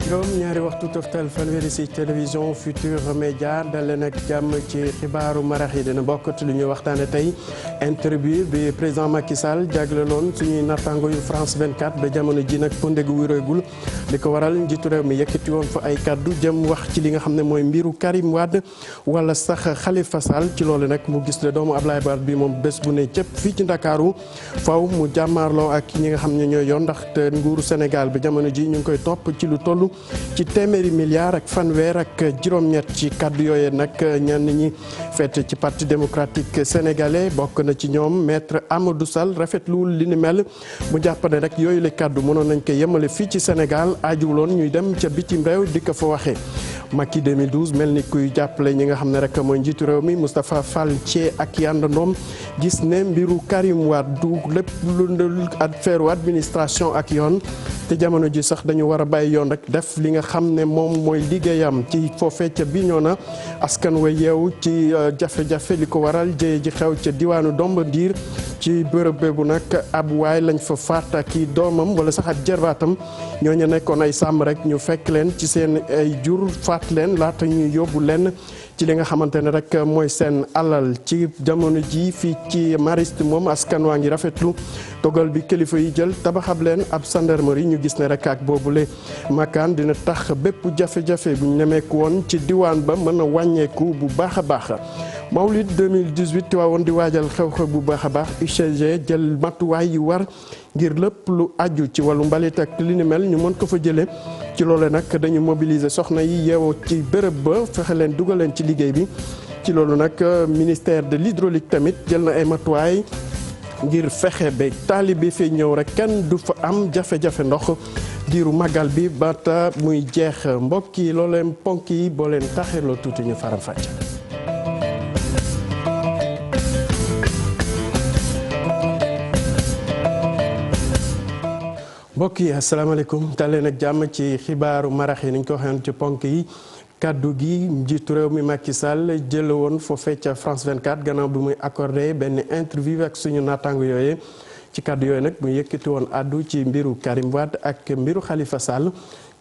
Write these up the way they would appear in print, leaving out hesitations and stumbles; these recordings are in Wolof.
juróom-ñaari waxtu toftal fanweeri ci télévision Futur Média dalee nag jàmm ci xibaaru marax yi dina bokk ci lu ñuy waxtaane tey interview bi président Macky Sall jagleloon suñuy nattango yu France 24 ba jamono ji nag ponde gu wéroogul li ko waral njiitu réew mi yëkkati woon fa ay kaddu jëm wax ci li nga xam ne mooy mbiru Karim Wade wala sax Khalifa Sall ci loolu nag mu gis le doomu Ablaye Wade bi moom bés bu ne cëpp fii ci Ndakaaru faw mu jàmmaarloo ak ñi nga xam ne ñooy yoon ndaxte nguuru Sénégal bi jamono ji ñu ngi koy topp ci lu toll ci téeméeri milliards ak fanweer ak juróom-ñett ci kaddu yooyu nag ñenn ñi féete ci parti démocratique sénégalais bokk na ci ñoom maître Amadou Sall rafetluwul li ni mel mu jàpp ne rek yooyu la kaddu mënoon nañ ko yemale fii ci Sénégal aajuwuloon ñuy dem ca bitim réew di ko fa waxee. Macky 2012 mel ni kuy jàppale ñi nga xam ne rek mooy njiitu réew mi Moustapha Fall Thié ak yandandoom gis ne mbiru Karim Wade du lépp lu affaire administration ak yoon te jamono ji sax dañu war a bàyyi yoon rek def li nga xam ne moom mooy liggéeyam ci foofee ca Bignona askan wa yeewu ci jafe-jafe li ko waral jëye ji xew ca diwaanu Dombandiir ci bërëb boobu nag ab waay lañ fa faat ak i doomam wala sax ab jarbaatam ñooñu nekkoon ay sàmm rek ñu fekk leen ci seen ay jur faat leen laata ñuy yóbbu leen ci li nga xamante ne rek mooy seen alal ci jamono ji fii ci Mariste moom askan waa ngi rafetlu dogal bi kilifa yi jël tabaxab leen ab gendarmerie ñu gis ne rek ak boobule makaan dina tax bépp jafe-jafe bu ñu nemeeku woon ci diwaan ba mën a wàññeeku bu baax a baax. Mawlid 2018 Tiwaawoon di waajal xew-xew bu baax a baax UCG jël matuwaay yu war ngir lépp lu aju ci wàllu mbalit ak li ni mel ñu mën ko fa jëlee ci loolu nag dañu mobiliser soxna yi yeewoo ci bërëb ba fexe leen dugal leen ci liggéey bi ci loolu nag ministère de l'hydraulique tamit jël na ay matuwaay ngir fexe ba taali bi fi ñëw rek kenn du fa am jafe-jafe ndox diiru màggal bi bata muy jeex mbokk yi loo leen ponk yi boo leen taxeloo tuuti ñu faram fàcce. mbokk yi asalaamaaleykum daleen ak jàmm ci xibaaru marax yi ni ñu ko waxee ci ponk yi kaddu gi njiitu réew mi Macky Sall jële woon foofee ca France 24 gannaaw bi muy accordé benn interview ak suñu naataango yooyu ci kaddu yooyu nag mu yëkkati woon addu ci mbiru Karim Wade ak mbiru Khalifa Sall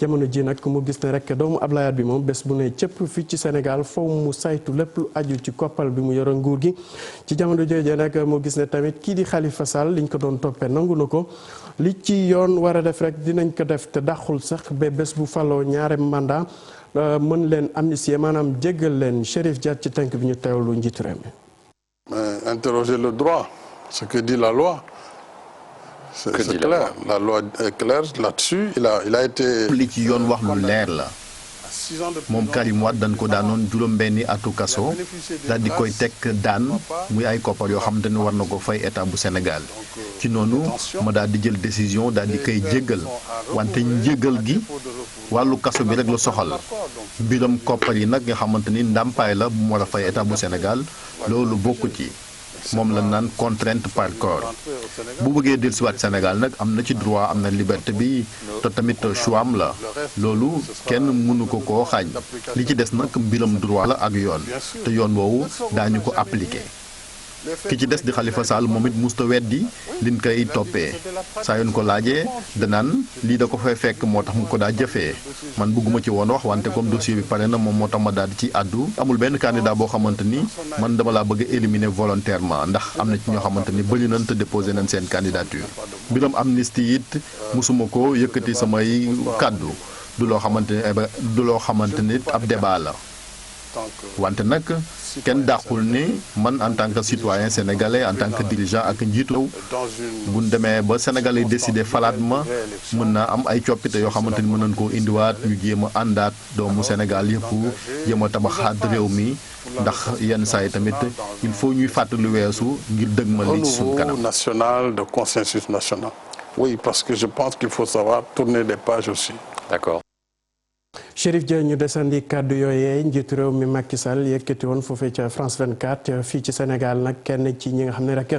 jamono ji nag mu gis ne rek doomu Ablaye Wade bi moom bés bu ne cëpp fii ci Sénégal foofu mu saytu lépp lu aju ci koppal bi mu yore nguur gi ci jamono jooju nag mu gis ne tamit kii di Khalifa Sall liñ ko doon toppee nangu na ko li ci yoon war a def rek dinañ ko def te daxul sax ba bés bu faloo ñaare mandat mën leen amnistier maanaam jéggal leen Chérif Dia ci tënk bi ñu teewlu njiitu réew mi. Interroger le droit, ce que dit la loi. C'est clair, la loi est claire là-dessus. Il a été. li ci yoon wax lu leer la moom Karim Wade dañ ko daanoon juróom-benni atu kaso daal di koy teg daan muy ay koppar yoo xam ne war na ko fay état bu Sénégal ci noonu ma daal di jël décision daal di koy jéggal wante njéggal gi wàllu kaso bi rek la soxal mbiram koppar yi nag nga xamante ni ndàmpaay la bu mu war a fay état bu Sénégal loolu bokku ci. moom la naan contrainte par corps bu bëggee dellusiwaat Sénégal nag am na ci droit am na liberté bi te tamit choix am la loolu kenn mënu ko koo xaañ li ci des nag mbiram droit la ak yoon te yoon woowu daañu ko appliqué. ki ci des di Khalifa Sall moom it musta weddi liñ koy toppee saa yoon ko laajee danaan lii da ko fay fekk moo tax mu ko daa jëfee man bëgguma ci woon wax wante comme dossier bi pare na moom moo tax ma daal di ci àddu amul benn candidat boo xamante ni man dama laa bëgg a éliminer volontairement ndax am na ci ñoo xamante ni bëri nañ te déposé nañ seen candidature mbiram amnistie it musuma ko yëkkati samay kàddu du loo xamante ni ab débat la wante nag kenn dàqul ni man en tant que citoyen sénégalais en tant que dirigeant ak njiitu bu ñu demee ba Sénégal yi décidé falaat ma mën naa am ay coppite yoo xamante ni mën nañ koo indiwaat ñu jéem a àndaat doomu Sénégal yëpp jéem a tabaxaat réew mi ndax yenn saa yi tamit il faut ñuy fàttali weesu ngir dëgmal li ci suñu kanam. national de consensus national. Oui, parce que je pense qu'il faut savoir tourner des pages aussi. D'accord. Chérif Dia ñu desandi kàddu yooyee njiitu réew mi Macky Sall yëkkati woon foofee ca France 24 fii ci Sénégal nag kenn ci ñi nga xam ne rek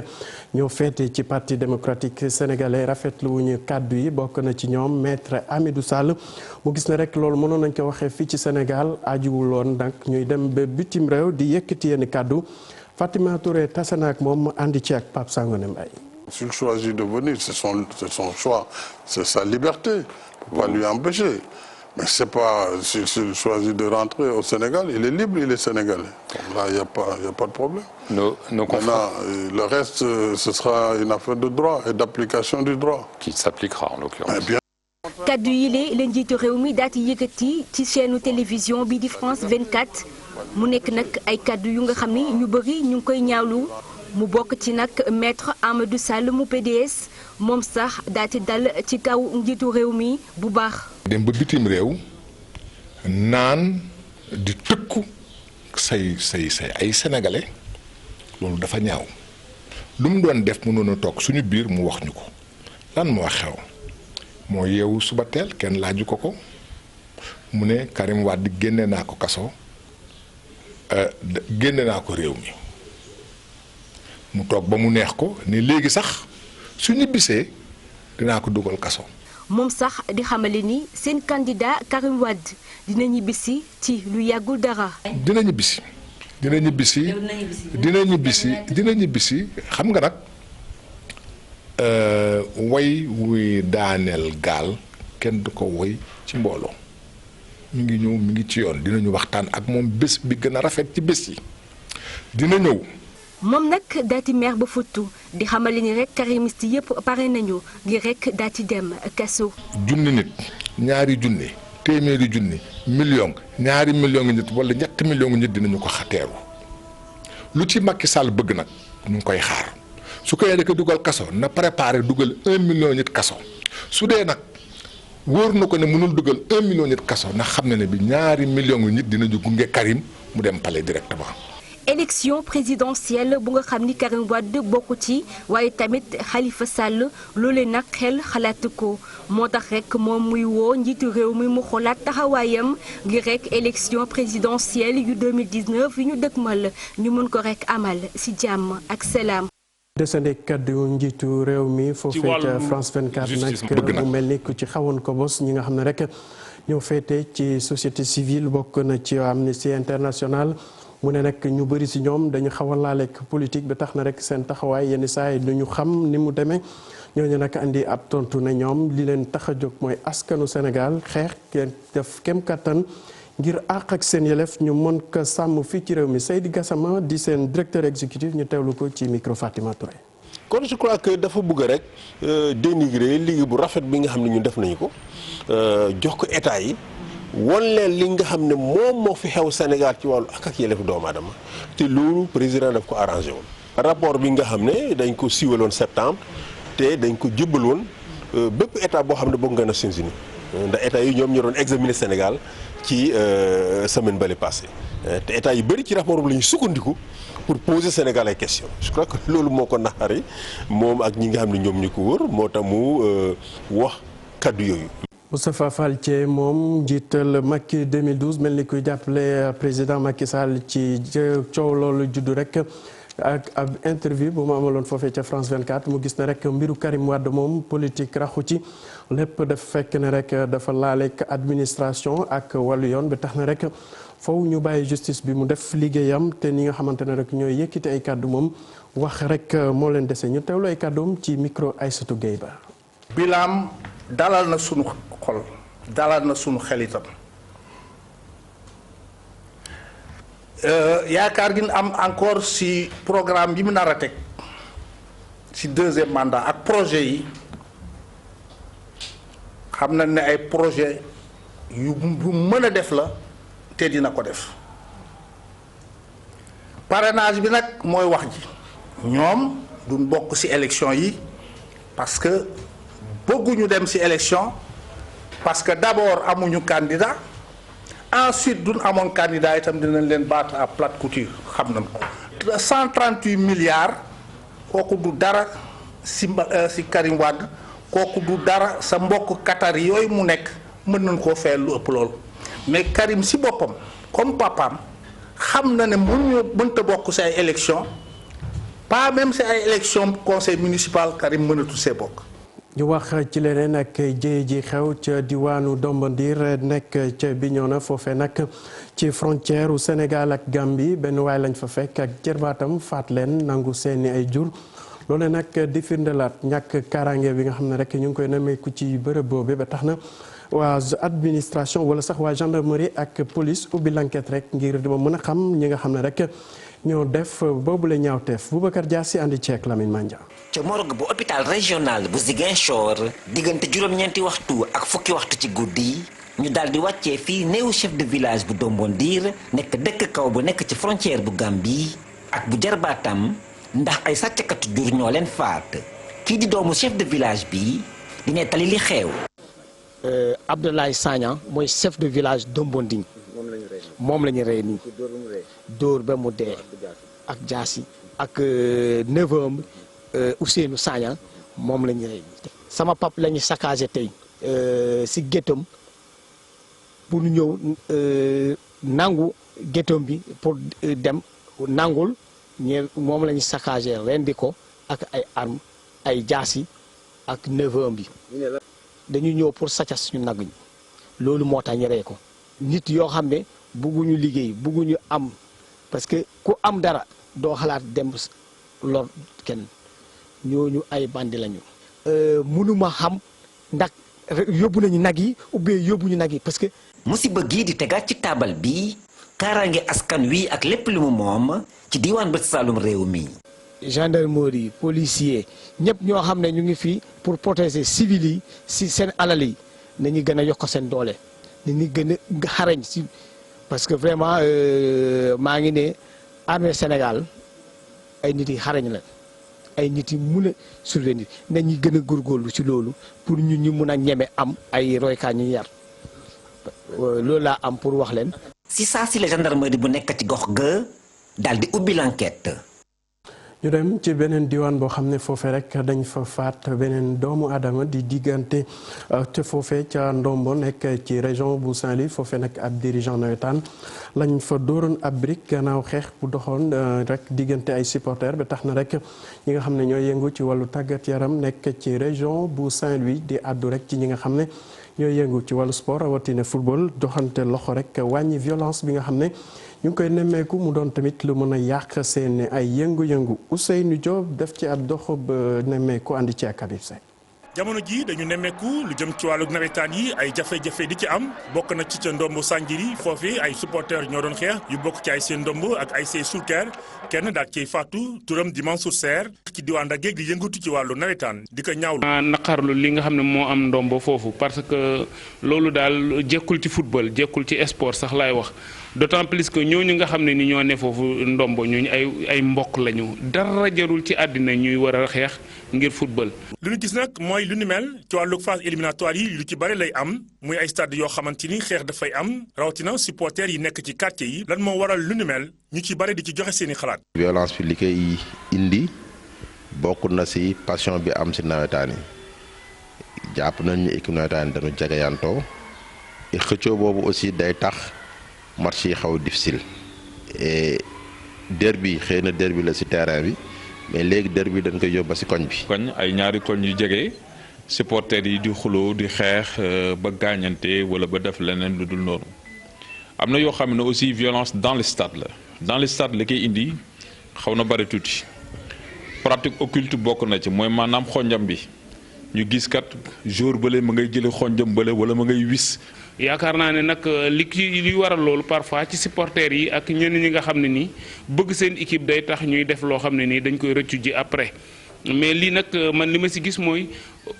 ñoo féete ci parti démocratique sénégalais rafetlu wu ñu kàddu yi bokk na ci ñoom maître Amadou Sall mu gis ne rek loolu mënoon nañ ko waxee fii ci Sénégal ajuwul woon nag ñuy dem ba bitim réew di yëkkati yenn kàddu Fatima Touré tase na ak moom mu àndi ci ak Pape Sangone Mbaye. S'il choisit de venir, c'est son choix, c'est sa liberté, on ne va lui empêcher. Mais c'est pas, s'il choisit de rentrer au Sénégal, il est libre, il est sénégalais. Là, il n'y a pas de problème. Maintenant, le reste, ce sera une affaire de droit et d'application du droit. Qui s'appliquera en l'occurrence. kaddu yi la njiitu réew mi daal di yëkkati ci chaîne télévision bi di France 24 mu nekk nag ay kaddu yu nga xam ni ñu bëri ñu ngi koy ñaawlu mu bokk ci nag maître Amadou Sall mu PDS moom sax daal di dal ci kaw njiitu réew mi bu baax. dem ba bitim réew naan di tëkku say ay sénégalais loolu dafa ñaaw lu mu doon def mënoon a toog suñu biir mu wax ñu ko lan moo xew. moo yeewu suba teel kenn laaju ko mu ne Karim Wade génne naa ko kaso génne naa ko réew mi mu toog ba mu neex ko ni léegi sax su ñibbisee dinaa ko dugal kaso. moom sax di xamale ni seen candidat Karim Wade dina ñibbisi ci lu yàggul dara. dina ñibbisi xam nga nag. way wuy daaneel gaal kenn du ko woy ci mbooloo mi ngi ñëw mi ngi ci yoon dinañu waxtaan ak moom bés bi gën a rafet ci bés yi dina ñëw. moom nag daati mer ba futtu di xamale ni rek karimiste yëpp pare nañu ngir rek daati dem kaso. junni nit ñaari junni téeméeri junni million ñaari million ngi nit wala ñetti million ngi nit dinañu ko xateeru lu ci Macky Sall bëgg nag ñu ngi koy xaar. su ko yéene dugal kaso na préparé dugal 1 million nit kaso su dee nag wóor na ko ne mënul dugal 1 million nit kaso na xam ne bi ñaari million nit dinañu gunge Karim mu dem palais directement. élection présidentielle bu nga xam ni Karim Wade bokk ci waaye tamit Khalifa Sall loolee nag xel xalaatu ko moo tax rek moom muy woo njiitu réew mi mu xoolaat taxawaayam ngir rek élection présidentielle yu 2019 yu ñu dëkkmal ñu mën ko rek amal ci jàmm ak salaam. desande kaddu njiitu réew mi foofee ca France 24 nag mu mel ni ku ci xawoon ko bos ñi nga xam ne rek ñoo féete ci société civile bokk na ci Amnesty International mu ne nag ñu bëri si ñoom dañu xaw a laaleeg politique ba tax na rek seen taxawaay yenn saa yi duñu xam ni mu demee ñooñu nag andi ab tontu ne ñoom li leen tax a jóg mooy askanu Sénégal xeex def kem kattan ngir àq ak seen yelef ñu mën ko sàmm fii ci réew mi Seydi Gassama di seen directeur exécutif ñu teewlu ko ci micro Fatima Touré. kon je crois que dafa bëgg rek dénigrer liggéey bu rafet bi nga xam ne ñun def nañu ko jox ko état yi won leen li nga xam ne moom moo fi xew Sénégal ci wàllu ak yelef doomu aadama te loolu président daf ko arrangé woon. rapport bi nga xam ne dañ ko siiwaloon septembre te dañ ko jëbbal woon bépp état boo xam ne bokk nga Nations Unies ndax état yi ñoom ñoo doon examiner Sénégal. ci semaine bale passé te état yu bëri ci rapport bi la ñu sukkandiku pour poser Sénégal ay questions je crois que loolu moo ko naxari moom ak ñi nga xam ne ñoom ñu ko wër moo tax mu wax kaddu yooyu. Moustapha Fall Thié moom njiital Macky 2012 mel ni kuy jàppale président Macky Sall ci coow loolu juddu rek ak ab interview bu ma amaloon foofee ca France 24 mu gis ne rek mbiru Karim Wade moom politique raxu ci lépp dafa fekk ne rek dafa laaleek administration ak wàllu yoon bi tax na rek foofu ñu bàyyi justice bi mu def liggéeyam te ñi nga xamante ne rek ñooy yëkkati ay kàddu moom wax rek moo leen dese ñu teewlu ay kàddoom ci micro Aïssatou Gueye Ba. bilaam dalal na sunu xol dalal na sunu xel itam yaakaar gi am encore ci programme bi mu nar a teg ci deuxième mandat ak projet yi xam na ne ay projet yu mën a def la te dina ko def parrainage bi nag mooy wax ji ñoom duñ bokk ci élection yi parce que bëgguñu dem ci élection parce que d'abord amuñu candidat ensuite duñ amoon candidat itam dinañ leen battre à plate couture xam nañ ko 138 milliards kooku du dara ci Karim Wade kooku du dara sa mbokk Qatar yooyu mu nekk mën nañ koo fayal lu ëpp loolu mais Karim ci boppam comme papaam xam na ne mënta bokk ci ay élection pas même ci ay élection conseil municipal Karim mënatu see bokk. ñu wax ci leneen ak jéye ji xew ca diwaanu Dombandir nekk ca Bignona foofee nag ci frontière u Sénégal ak Gambie benn waay lañ fa fekk ak jërbaatam faat leen nangu seeni ay jur loole nag di firndelaat ñàkk kaaraange bi nga xam ne rek ñu ngi koy nemmeeku ci bërëb boobu ba tax na waa administration wala sax waa gendarmerie ak police ubbi l'enquête rek ngir dama mën a xam ñi nga xam ne rek ñoo def boobu la ñaawteef Boubacar Diassi andi ceek Lamine Mandia. ca morgue bu hôpital régional bu Ziguinchor diggante juróom-ñeenti waxtu ak fukki waxtu ci guddi ñu daal di wàccee fii néew chef de village bu Dombondir nekk dëkk kaw bu nekk ci frontière bu Gambie ak bu jarbaatam ndax ay sàccakatu jur ñoo leen faat kii di doomu chef de village bi di nettali li xew. Abdoulaye Sagna mooy chef de village Dombonding moom la ñu rey nii dóor ba mu dee ak jaasi ak neveu Ousseynou Sagna moom la ñu rey sama pap la ñu saccagé tey si géttam pour ñëw nangu géttam bi pour dem nangul moom la ñu saccagé rendi ko ak ay armes ay jaasi ak neveu bi dañu ñëw pour sàccas ñu nag ñi loolu moo tax ñu rey ko nit yoo xam ne bugguñu liggéey bugguñu am parce que ku am dara doo xalaat dem lor kenn ñooñu ay bandi lañu. mënuma xam ndax yóbbu nañu nag yi ubbee yóbbuñu nag yi parce que. musiba gii di tegaat ci taabal bi kaaraange askan wi ak lépp li mu moom ci diwaan bët Saalum réew mi. gendarmerie policier ñëpp ñoo xam ne ñu ngi fii pour protéger civils yi si seen alal yi nañu gën a yokk seen doole nañu gën a xarañ si parce que vraiment maa ngi ne armée Sénégal ay nit yi xarañ la ay nit yi mun a surveiller nañu gën a góorgóorlu ci loolu pour ñun ñu mun a ñeme am ay roykaa ñu yar loolu laa am pour wax leen. si saa si la gendarmerie bu nekk ci gox ga daal di ubbi l'enquête. ñu dem ci beneen diwaan boo xam ne foofee rek dañ fa faat beneen doomu aadama di diggante te foofee ca Ndombo nekk ci région bu Saint-Louis foofee nag ab dirigeant nawetaan lañ fa dóoroon ab brique gannaaw xeex bu doxoon rek diggante ay supporters ba tax na rek ñi nga xam ne ñooy yëngu ci wàllu tàggat yaram nekk ci région bu Saint-Louis di àddu rek ci ñi nga xam ne ñooy yëngu ci wàllu sport rawatina football doxante loxo rek wàññi violence bi nga xam ne ñu ngi koy nemmeeku mu doon tamit lu mën a yàq seen ay yëngu-yëngu Ousseynou Diop def ci ab dox ba nemmeeku andi ci ak Habib Seye. jamono ji dañu nemmeeku lu jëm ci wàllu nawetaan yi ay jafe-jafe di ci am bokk na ci ca ndomb Sanjiri foofu ay supporters ñoo doon xeex yu bokk ci ay seen ndomb ak ay seen sulker kenn daal ciy faatu turam di Mansour Serre ci diwaan da géeg di yëngatu ci wàllu nawetaan di ko ñaawlu. naqarlu li nga xam ne moo am ndombo foofu parce que loolu daal jekkul ci football jekkul ci sport sax laay wax d'autant plus que ñooñu nga xam ne ni ñoo ne foofu ndombo ñooñu ay mbokk lañu dara jarul ci àddina ñuy war a xeex ngir football. lu ñu gis nag mooy lu ni mel ci wàllu phase éliminatoire yi lu ci bari lay am muy ay stade yoo xamante ni xeex dafay am rawatina supporters yi nekk ci quartier yi lan moo waral lu ni mel ñu ci bari di ci joxe seeni xalaat. violence bi li koy indi bokk na ci passion bi am ci nawetaan yi jàpp nañ ñu équipe nawetaan yi dañu jegeyantoo et xëccoo boobu aussi day tax match yi xaw difficile et derby xëy na derby la ci terrain bi. mais léegi derby dañ koy yóbbu ba ci koñ bi. koñ ay ñaari koñ yu jege supporters yi di xuloo di xeex ba gaañante wala ba def leneen lu dul noonu am na yoo xam ne aussi violence dans le stade la dans le stade la koy indi xaw na bari tuuti pratique occulte bokk na ci mooy maanaam xonjam bi ñu gis kat jour bële ma ngay jëlee xonjam bële wala ma ngay wis. yaakaar naa ne nag li waral loolu parfois ci supporters yi ak ñenn ñi nga xam ne nii bëgg seen équipe day tax ñuy def loo xam ne nii dañ koy rëccu ji après mais lii nag man li ma ci gis mooy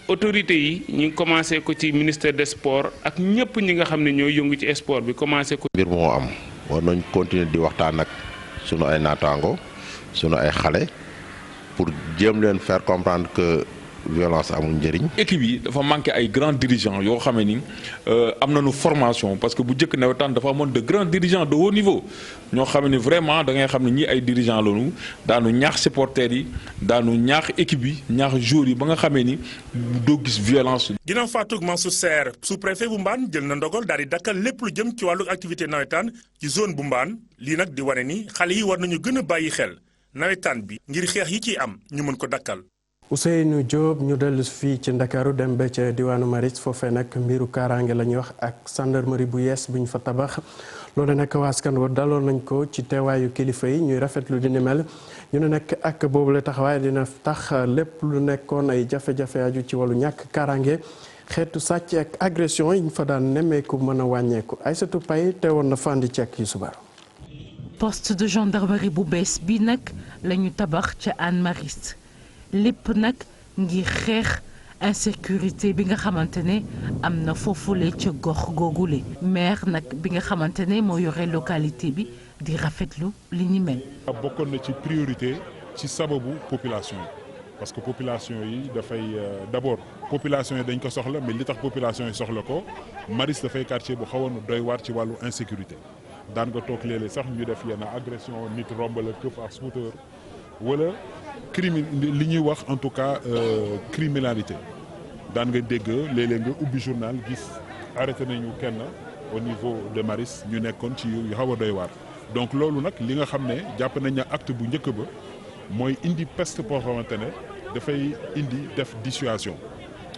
autorités yi ñu commencé ko ci ministère des sports ak ñëpp ñi nga xam ne ñooy yëngu ci sport bi commencé ko. mbir moo am war nañ continuer di waxtaan ak sunu ay naataango sunu ay xale pour jéem leen faire comprendre que. violence amul njëriñ. équipe yi dafa manqué ay grands dirigeants yoo xam ne ni am nañu formation parce que bu njëkk nawetaan dafa amoon de grands dirigeants de haut niveau ñoo xam ne vraiment da ngay xam ne ñii ay dirigeants lañu daanu ñaax supporters yi daanu ñaax équipe yi ñaax joueurs yi ba nga xamee ni doo gis violence. ginnaaw faatug Mansour Serre sous-préfet bu Mbane jël na ndogal daal di dakkal lépp lu jëm ci wàllu activité nawetaan ci zone bu Mbane lii nag di wane ni xale yi war nañu gën a bàyyi xel nawetaan bi ngir xeex yi ciy am ñu mën ko dakkal. Ousseynou Diop ñu dellu fii ci Ndakaaru dem ba ca diwaanu Maris foofee nag mbiru kaaraange la ñuy wax ak gendarmerie bu yees bu ñu fa tabax loolu nag waa askan wa daloon nañ ko ci teewaayu kilifa yi ñuy rafetlu di ni mel ñu ne nag ak boobu la taxawaay dina tax lépp lu nekkoon ay jafe-jafe aju ci wàllu ñàkk kaaraange xeetu sàcc ak agression yi ñu fa daan nemmeeku mën a wàññeeku Aïssatou Paye teewoon na fandi ceek yu subar. poste de gendarmerie bu bees bi nag lañu tabax ca Hann Mariste lépp nag ngir xeex insécurité bi nga xamante ne am na foofule ca gox googule maire nag bi nga xamante ne moo yore localité bi di rafetlu li ni mel. bokkoon na ci priorité ci sababu population yi parce que population yi dafay d'abord population yi dañ ko soxla mais li tax population yi soxla ko Mariste dafay quartier bu xawoon doy waar ci wàllu insécurité. daan nga toog léeg-léeg sax ñu def yenn agression nit romb la këf ak scooter wala li ñuy wax en tout cas criminalité daan nga dégg léeg-léeg nga ubbi journal gis arrêté nañu kenn au niveau de Mariste ñu nekkoon ci yu xaw a doy waar. donc loolu nag li nga xam ne jàpp nañ ne acte bu njëkk ba mooy indi peste boo xamante ne dafay indi def dissuasion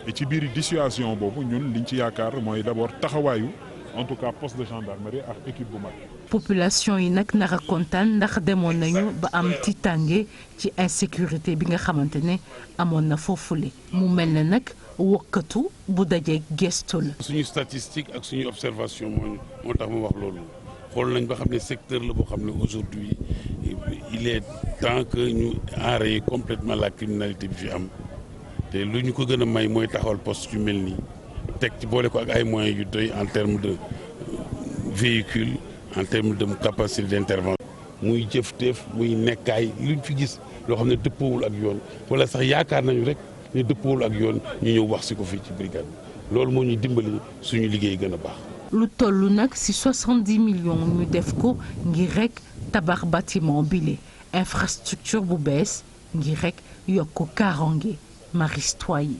et ci biir dissuasion boobu ñun liñ ci yaakaar mooy d'abord taxawaayu. en tout cas poste de gendarmerie ak équipe bu mag. population yi nag nar a kontaan ndax demoon nañu ba am tiitaange ci insécurité bi nga xamante ne amoon na foofule mu mel ne nag wokkatu bu dajee gestu la. suñu statistique ak suñu observation moo tax mu wax loolu xool nañ ba xam ne secteur la boo xam ne aujourd'hui il est temps que ñu enrayer complètement la criminalité bi fi am te lu ñu ko gën a may mooy taxawal poste yu mel nii. teg ci boole ko ak ay moyens yu doy en termes de véhicule en termes de capacité d'intervention muy jëfteef muy nekkaay luñ fi gis loo xam ne dëppoowul ak yoon wala sax yaakaar nañu rek ne dëppoowul ak yoon ñu ñëw wax si ko fii ci brigade bi loolu moo ñuy dimbali suñu liggéey gën a baax. lu toll nag ci 70 millions ñu def ko ngir rek tabax bâtiment bile infrastructure bu bees ngir rek yokk kaaraange maristois yi.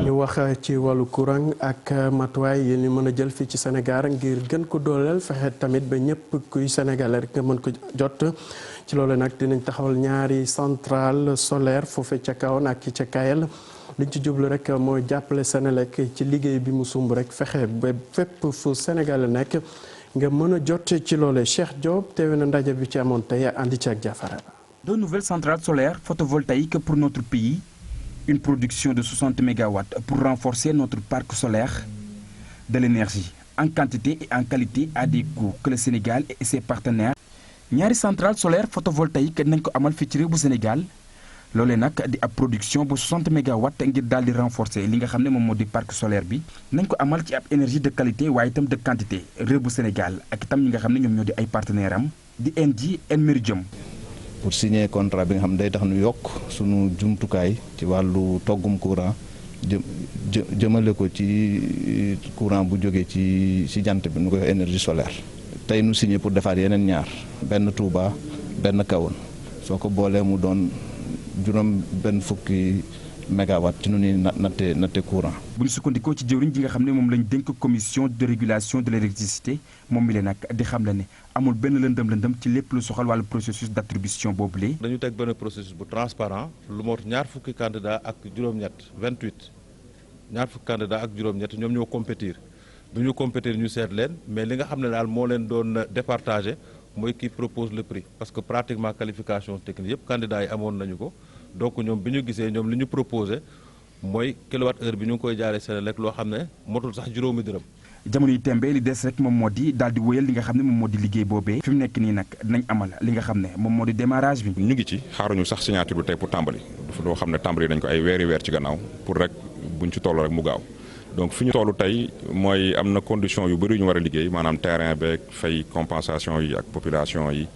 ñu wax ci wàllu courant ak matuwaay yi ñu mën a jël fii ci Sénégal ngir gën ko dooleel fexe tamit ba ñëpp kuy sénégalais rek nga mën ko jot ci loolu nag dinañ taxawal ñaari centrale solaire foofe ca Kahone ak ca Kayel liñ ci jublu rek mooy jàppale Senelec ci liggéey bi mu sumb rek fexe ba fépp fu sénégalais nekk nga mën a jot ci loole Cheikh Diop teewe na ndaje bi ci amoon tey andi ci ak Jafara. Deux nouvelles centrales solaires photovoltaïques pour notre pays. Une production de 60 MW pour renforcer notre parc solaire, de l'énergie en quantité et en qualité à des coûts que le Sénégal et ses partenaires. ñaari centrale solaire photovoltaïque nañ ko amal fii ci réew bu Sénégal loolee nag di ab production bu 60 MW ngir daal di renforcer li nga xam ne moom moo di parc solaire bi nañ ko amal ci ab énergie de qualité waaye itam de quantité réew bu Sénégal ak itam ñi nga xam ne ñoom ñoo di ay partenaires am di ENGIE Enmeridium. pour signer contrat bi nga xam ne day tax nu yokk sunu jumtukaay ci wàllu toggum courant jëmale ko ci courant bu jógee ci jant bi nu koy wax énergie solaire. tey nu signé pour defaat yeneen ñaar benn Touba benn Kahone soo ko boolee mu doon juróom benn fukki mégawatt ci nu ñuy natte courant. bu ñu sukkandikoo ci jëwriñ ji nga xam ne moom lañ dénk commission de régulation de l'électricité moom mi leen nag di xam la ne amul benn lëndëm ci lépp lu soxal wàllu processus d'attribution boobule. dañu teg benn processus bu transparent lu mot ñaar fukki candidat ak juróom-ñett 28 ñaar fukki candidat ak juróom-ñett ñoom ñoo compétir bu ñu compétir ñu seet leen mais li nga xam ne daal moo leen doon départager mooy qui propose le prix parce que pratiquement qualification technique yëpp candidats yi amoon nañu ko. donc ñoom bi ñu gisee ñoom li ñu proposé mooy kilowatt heure bi ñu ngi koy jaaree Senelec loo xam ne motul sax juróomi dërëm. jamono yi tembe li des rek moom moo di daal di wéyal li nga xam ne moom moo di liggéey boobee. fi mu nekk nii nag dinañ amal li nga xam ne moom moo di démarrage bi. ñu ngi ci xaaruñu sax signature bi tey pour tàmbali dafa loo xam ne tàmbali nañ ko ay weer ci gannaaw pour rek buñ ci toll rek mu gaaw donc fi ñu toll tey mooy am na condition yu bëri yu ñu war a liggéey maanaam terrain beeg fay compensation yi ak population yi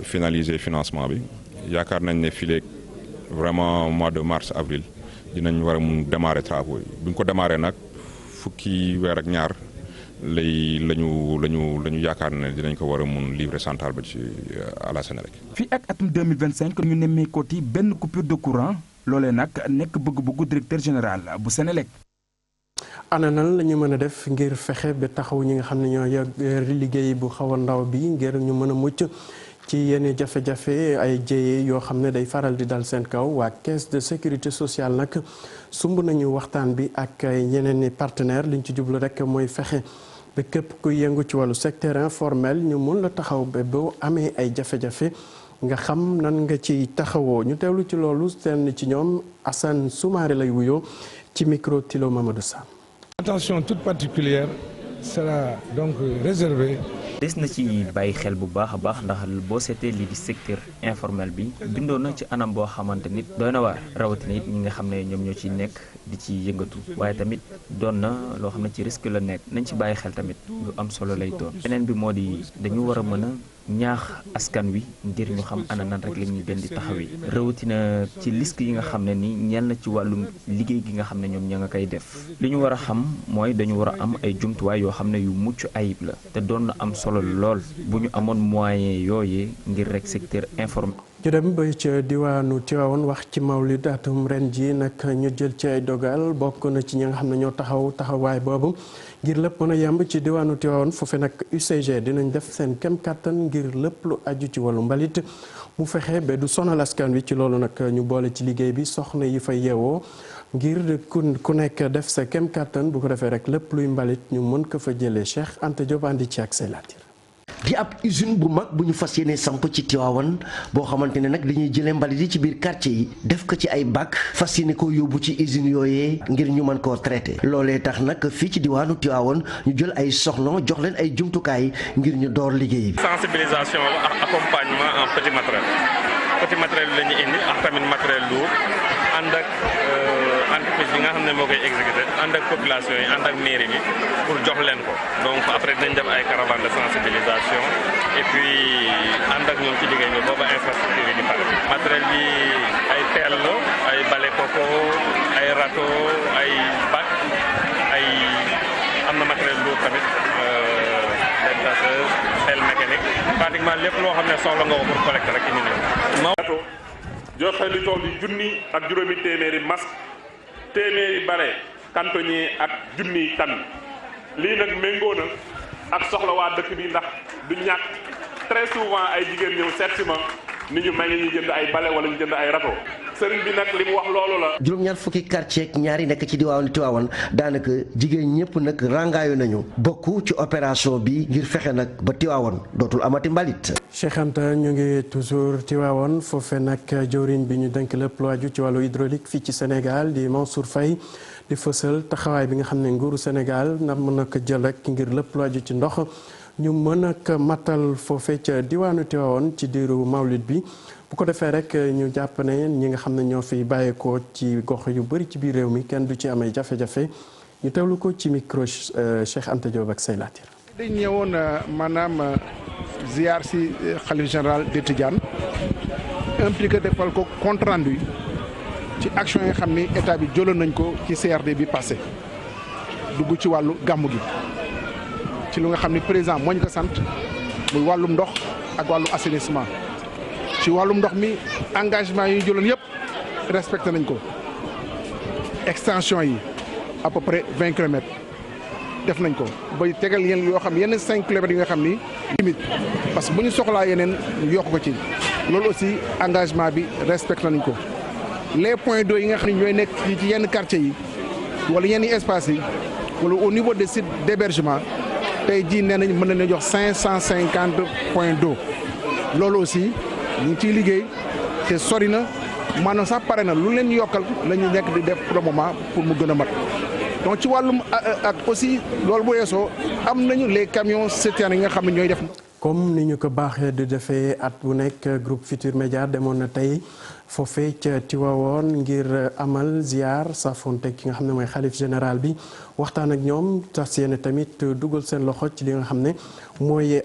finaliser financement bi yaakaar nañ ne fileeg vraiment mois de mars avril dinañ war a mun démarrer travaux yi bu ñu ko démarrer nag fukki weer ak ñaar lañu yaakaar ne dinañ ko war a mun livrer centrale ba ci à la Senelec. fii ak atum 2025 ñu nemmeekooti benn coupure de courant loolee nag nekk bëgg-bëggu directeur général bu Senelec. ana nan la ñu mën a def ngir fexe ba taxaw ñi nga xam ne ñoo yor liggéey bu xaw a ndaw bi ngir ñu mën a mucc ci yenn jafe-jafe ay jéye yoo xam ne day faral di dal seen kaw waa caisse de sécurité sociale nag sumb nañu waxtaan bi ak ñeneen i partenaires liñ ci jublu rek mooy fexe ba képp kuy yëngu ci wàllu secteur informel ñu mun la taxaw ba boo amee ay jafe-jafe nga xam nan nga ci taxawoo ñu teewlu ci loolu seen ci ñoom Assane Soumaré lay wuyoo ci micro Tilo Mamadou Sam. Attention toute particulière sera donc réservée. des na ci bàyyi xel bu baax a baax ndax boo seetee lii di secteur informel bi bindoo na ci anam boo xamante nit doy na waar rawatina it ñi nga xam ne ñoom ñoo ciy nekk di ci yëngatu waaye tamit doon na loo xam ne ci risque la nekk nañ ci bàyyi xel tamit lu am solo lay doon. beneen bi moo di dañu war a mën a ñaax askan wi ngir ñu xam ana nan rek la ñuy gën di taxawee rawatina ci risque yi nga xam ne ni ñeel na ci wàllum liggéey gi nga xam ne ñoom ña nga koy def li ñu war a xam mooy dañu war a am ay jumtuwaay yoo xam ne yu mucc ayib la te doon na am solo lool bu ñu amoon moyen yooyee ngir rek secteur informel. ñu dem ba ca diwaanu Tivaouane wax ci mawlid atum ren ji nag ñu jël ci ay dogal bokk na ci ñi nga xam ne ñoo taxawaay boobu ngir lépp mën a yemb ci diwaanu Tivaouane foofe nag UCG dinañ def seen kem kàttan ngir lépp lu aju ci wàllu mbalit mu fexe ba du sonal askan wi ci loolu nag ñu boole ci liggéey bi soxna yi fay yeewoo ngir ku nekk def sa kem kàttan bu ko defee rek lépp luy mbalit ñu mën ko fa jëlee Cheikh Anta Diop andi ci ak Seylatir. di ab usine bu mag bu ñu fas yéene samp ci Tivaouane boo xamante ne nag dañuy jëlee mbalit yi ci biir quartier yi def ko ci ay bac fas yéene ko yóbbu ci usine yooyee ngir ñu mën koo traité loolee tax nag fii ci diwaanu Tivaouane ñu jël ay soxna jox leen ay jumtukaay ngir ñu door liggéey bi. sensibilisation ak accompagnement en petit matériel la ñu indi ak tamit matériel lourd ànd ak entreprise bi nga xam ne moo koy exécuté ànd ak population yi ànd ak mairie bi pour jox leen ko donc après dinañ def ay caravane de sensibilisation et puis ànd ak ñoom ci liggéey bi booba infrastructure yi di pare matériel bi ay pelle la ay balai coco ay râteau ay bac ay am na matériel lourd tamit des tasseurs pelle mécanique pratiquement lépp loo xam ne soxla nga ko pour collecter rek indi nañ ko joxe li toll di junni ak juróomi téeméeri masque téeméeri bare cantonnier ak junniy tan lii nag méngoo na ak soxla waa dëkk bi ndax du ñàkk très souvent ay jigéen ñëw seet si ma ni ñu may ñu jënd ay bale wala ñu jënd ay râteau sëriñ bi nag li mu wax loolu la. juróom-ñaar fukki quartier ak ñaari nekk ci diwaanu Tivaouane daanaka jigéen ñëpp nag rangaayu nañu bokk ci opération bi ngir fexe nag ba Tivaouane dootul amati mbalit. Cheikh Anta ñu ngi toujours Tivaouane foofe nag jawriñ bi ñu dénk lépp lu aju ci wàllu hydraulique fii ci Sénégal di Mansour Faye di fësal taxawaay bi nga xam ne nguuru Sénégal na mën na ko jël rek ngir lépp lu aju ci ndox ñu mën a ko matal foofe ca diwaanu Tivaouane ci diiru mawlid bi. bu ko defee rek ñu jàpp ne ñi nga xam ne ñoo fi bàyyeekoo ci gox yu bëri ci biir réew mi kenn du ci amay jafe-jafe ñu teewlu ko ci micro Cheikh Anta Diop ak Seylatir. dañ ñëwoon maanaam ziar si xalif général de Tidiane impliqué defal ko compte rendu ci action yi xam ni état bi jëloon nañ ko ci CRD bi passé dugg ci wàllu gàmmu gi ci lu nga xam ni président moo ñu ko sant muy wàllum ndox ak wàllu assainissement. ci wàllum ndox mi engagement yi ñu jëloon yëpp respecté nañ ko extension yi à peu près 20 kilomètres def nañ ko ba tegal yenn yoo xam yenn 5 kilomètres yi nga xam ni limite parce que bu ñu soxlaa yeneen ñu yokk ko ci loolu aussi engagement bi respecté nañ ko les points d'eau yi nga xam ne ñooy nekk ci yenn quartiers yi wala yenn espaces yi wala au niveau des sites d'hébergement tey jii nee nañ mën nañu jox 550 points d'eau loolu aussi. ñu ngi ciy liggéey te sori na maanaam sax pare na lu leen yokkal la ñu nekk di def pour le moment pour mu gën a mat donc ci wàllum ak aussi loolu bu weesoo am nañu les camions citernes yi nga xam ne ñooy def. comme ni ñu ko baaxee di defee at bu nekk groupe Futurs Médias demoon na tey foofee ca Tivaouane ngir amal ziar safonte ki nga xam ne mooy xalif général bi waxtaan ak ñoom tas yéene tamit dugal seen loxo ci li nga xam ne mooy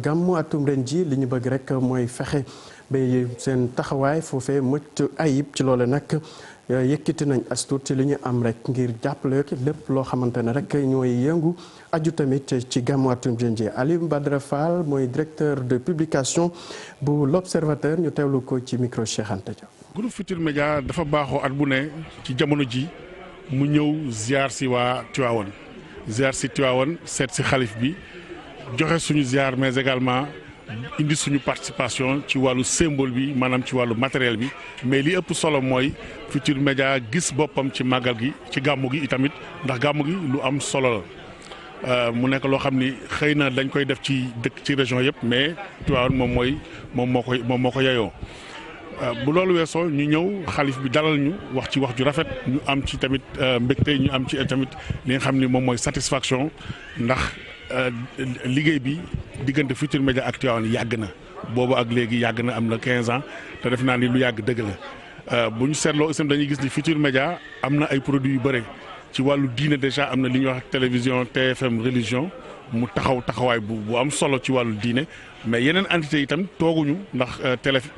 gàmmu atum ren ji li ñu bëgg rek mooy fexe ba seen taxawaay foofee mucc ayib ci loole nag yëkkati nañ as tuut ci li ñu am rek ngir jàppale lépp loo xamante ne rek ñooy yëngu aju tamit ci gàmmu atum ren ji Aliou Badara Fall mooy directeur de publication bu l'Observateur ñu teewlu ko ci micro Cheikh Anta Diop. groupe Futurs Médias dafa baaxoo at bu ne ci jamono ji mu ñëw ziar si waa Tivaouane ziar si Tivaouane seet si xalif bi joxe suñu ziar mais également indi suñu participation ci wàllu symbole bi maanaam ci wàllu matériel bi mais li ëpp solo mooy Futurs Médias gis boppam ci màggal gi ci gàmmu gi itamit ndax gàmmu gi lu am solo la mu nekk loo xam ni xëy na dañ koy def ci dëkk ci région yëpp mais Tivaouane moom moo ko yeyoo. bu loolu weesoo ñu ñëw xalif bi dalal ñu wax ci wax ju rafet ñu am ci tamit mbégte ñu am ci tamit li nga xam ni moom mooy satisfaction ndax liggéey bi diggante Futurs Médias ak Tivaouane yàgg na boobu ak léegi yàgg na am na 15 ans te def naa ni lu yàgg dëgg la bu ñu seetloo aussi dañuy gis ni Futurs Médias am na ay produits yu bëre ci wàllu diine déjà am na li ñuy wax télévision TFM religion mu taxawaay bu am solo ci wàllu diine mais yeneen entité itam tooguñu ndax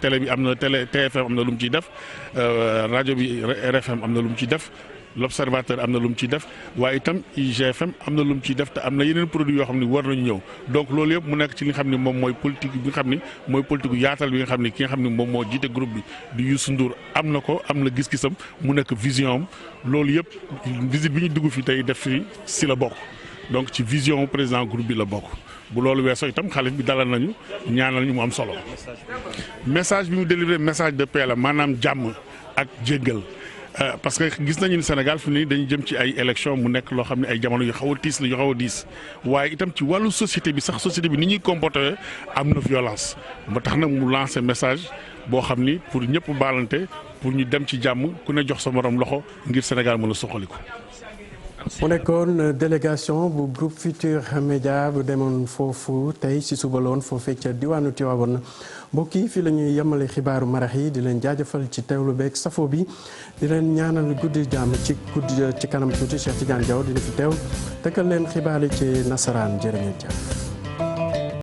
télé bi am na TFM am na lu mu ciy def rajo bi RFM am na lu mu ciy def l'observateur am na lu mu ciy def waaye itam IGFM am na lu mu ciy def te am na yeneen produits yoo xam ne war nañu ñëw donc loolu yëpp mu nekk ci li nga xam ne moom mooy politique bi nga xam ne mooy politique yaatal bi nga xam ne ki nga xam ne moom moo jiite groupe bi di Youssou Ndour am na ko am na gis-gisam mu nekk vision am loolu yëpp visite bi ñu dugg fi tey def fi si la bokk donc ci vision président groupe bi la bokk bu loolu weesoo itam xalif bi dalal nañu ñaanal ñu mu am solo message bi mu délivré message de paix la maanaam jàmm ak jéggal parce que gis nañu ni Sénégal fi nii dañu jëm ci ay élection mu nekk loo xam ne ay jamono yu xaw a tiis la yu xaw a diis waaye itam ci wàllu société bi sax société bi ni ñuy comporté am na violence ba tax nag mu lancé message boo xam ni pour ñëpp baalante pour ñu dem ci jàmm ku ne jox sa morom loxo ngir Sénégal mën a soxaliku. mu nekkoon délégation bu groupe Futurs Médias bu demoon foofu tey si suba loon foofee ca diwaanu Tivaouane mbokk yi fii la ñuy yemale xibaaru marax yi di leen jaajëfal ci teewlu beeg safo bi di leen ñaanal guddi jàmm ci kanam tuuti Cheikh Tidiane Diaw dina fi teew tekkal leen xibaar yi ci nasaraan jërë ngeen jëf